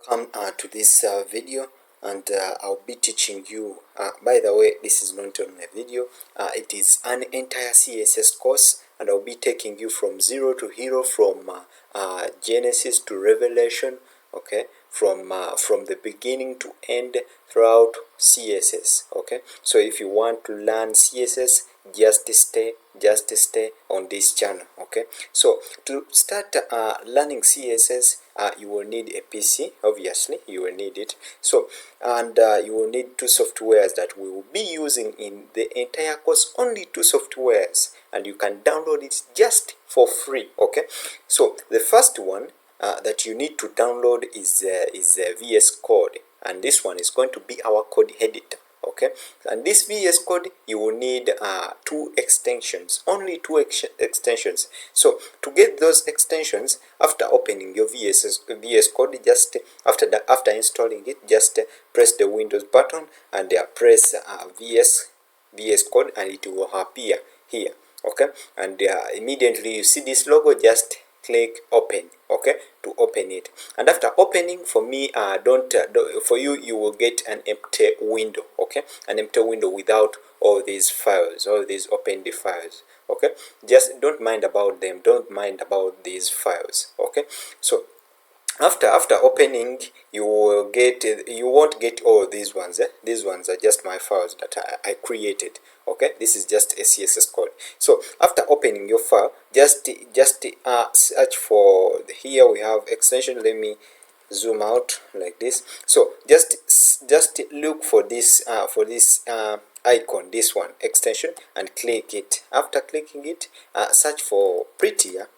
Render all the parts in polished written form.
Welcome to this video, and I'll be teaching you, by the way, this is not only a video, it is an entire CSS course, and I'll be taking you from zero to hero, from Genesis to Revelation, okay, from the beginning to end throughout CSS. Okay, so if you want to learn CSS, just stay on this channel. Okay, so to start learning CSS, you will need a PC. Obviously you will need it. So, and you will need two softwares that we will be using in the entire course. Only two softwares, and you can download it just for free. Okay, so the first one that you need to download is VS Code, and this one is going to be our code editor. Okay, and this VS Code, you will need two extensions, only two extensions. So to get those extensions, after opening your VS Code, just after installing it, just press the Windows button and press VS Code, and it will appear here. Okay, and immediately you see this logo, just click open. Okay, to open it, and after opening, for me, for you will get an empty window. Okay, an empty window without all these files, all these opened files. Okay, just don't mind about them, don't mind about these files. Okay, so after opening, you won't get all these ones. These ones are just my files that I created. Okay, this is just a CSS code. So after opening your file, just search for here we have extension. Let me zoom out like this. So just look for this icon, this one, extension, and click it. After clicking it, search for prettier.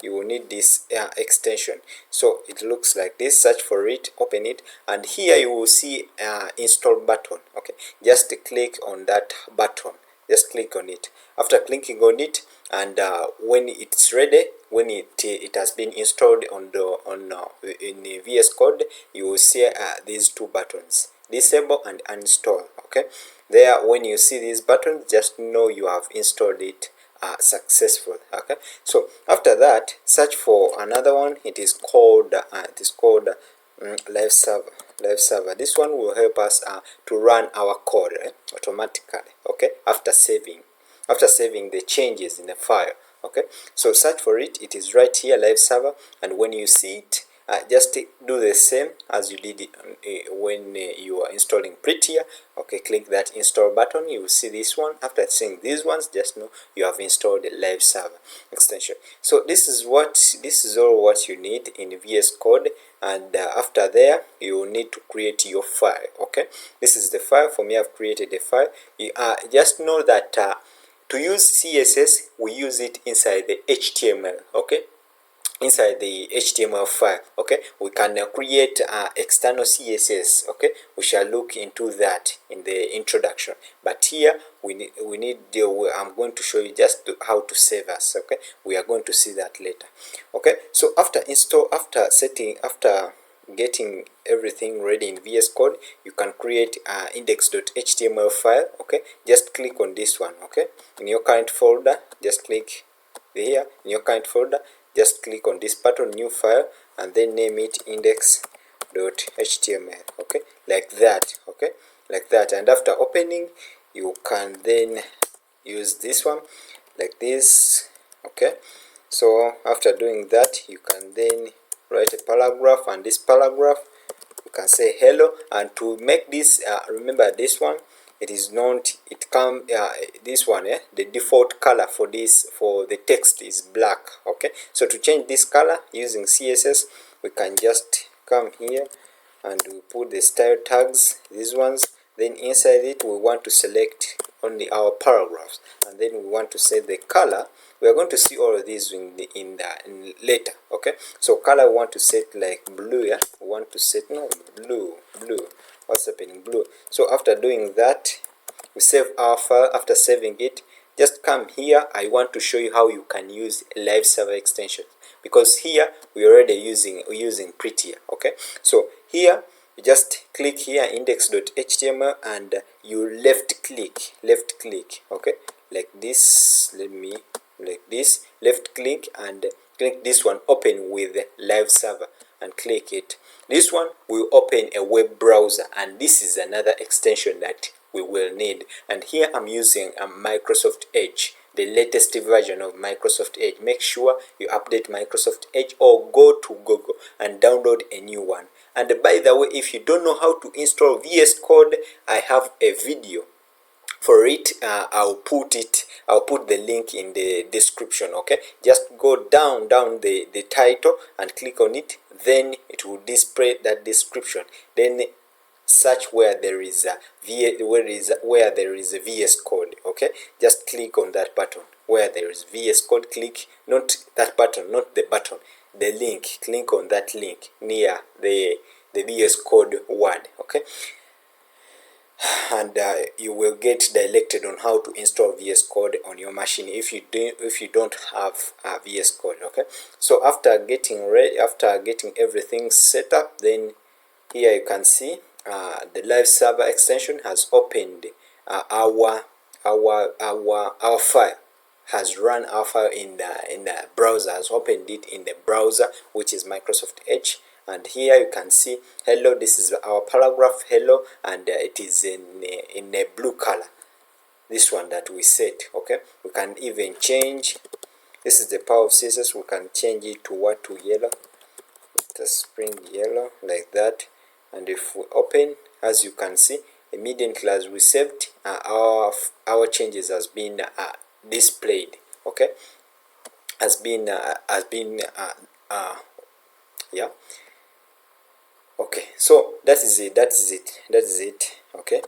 You will need this extension. So it looks like this. Search for it, open it, and here you will see install button. Okay, just click on that button, just click on it. After clicking on it, and when it's ready, when it has been installed in the VS Code, you will see these two buttons, disable and uninstall. Okay, there, when you see these buttons, just know you have installed it successful. Okay, so after that, search for another one. It is called live server. This one will help us to run our code automatically. Okay, after saving the changes in the file. Okay, so search for it. It is right here, live server, and when you see it, just do the same as you did when you are installing Prettier. Okay, click that install button. You will see this one. After seeing these ones, just know you have installed the live server extension. So this is all what you need in VS Code, and after there, you will need to create your file. Okay, this is the file. For me, I've created a file. You just know that to use CSS, we use it inside the HTML. Okay, inside the HTML file. Okay, we can create external CSS. Okay, we shall look into that in the introduction, but here I'm going to show you just how to save us. Okay, we are going to see that later. Okay, so after getting everything ready in VS Code, you can create index.html file. Okay, just click on this one. Okay, in your current folder, just click here in your current folder, just click on this button, new file, and then name it index.html. Okay, like that. Okay, like that. And after opening, you can then use this one like this. Okay, so after doing that, you can then write a paragraph, and this paragraph you can say hello. And to make this, remember this one, it is not, this one, the default color for the text is black. Okay, so to change this color using CSS, we can just come here and we put the style tags, these ones. Then inside it, we want to select only our paragraphs, and then we want to set the color. We are going to see all of these in later. Okay, so color we want to set like blue. Yeah, we want to set blue. What's happening? Blue. So after doing that, we save our file. After saving it, just come here. I want to show you how you can use a live server extension, because here we're already using Prettier. Okay, so here you just click here index.html, and you left click. Okay, like this. Like this, left click and click this one, open with live server. and click it. This one will open a web browser, and this is another extension that we will need. And here I'm using a Microsoft Edge, the latest version of Microsoft Edge. Make sure you update Microsoft Edge or go to Google and download a new one. And by the way, if you don't know how to install VS Code, I have a video for it. I'll put the link in the description. Okay, just go down the title and click on it, then it will display that description. Then search where there is a VS Code. Okay, just click on that button where there is VS Code. Click, not that button, not the button, the link. Click on that link near the VS Code word. Okay, and you will get directed on how to install VS Code on your machine if you don't have VS Code. Okay, so after getting everything set up, then here you can see the live server extension has opened our file, has run our file in the browser, has opened it in the browser, which is Microsoft Edge. And here you can see hello, this is our paragraph hello, and it is in a blue color, this one that we set. Okay, we can even change, this is the power of CSS, we can change it to what, to yellow, the spring yellow, like that. And if we open, as you can see, immediately as we saved, our changes has been displayed. Okay, yeah. Okay, so that is it. Okay,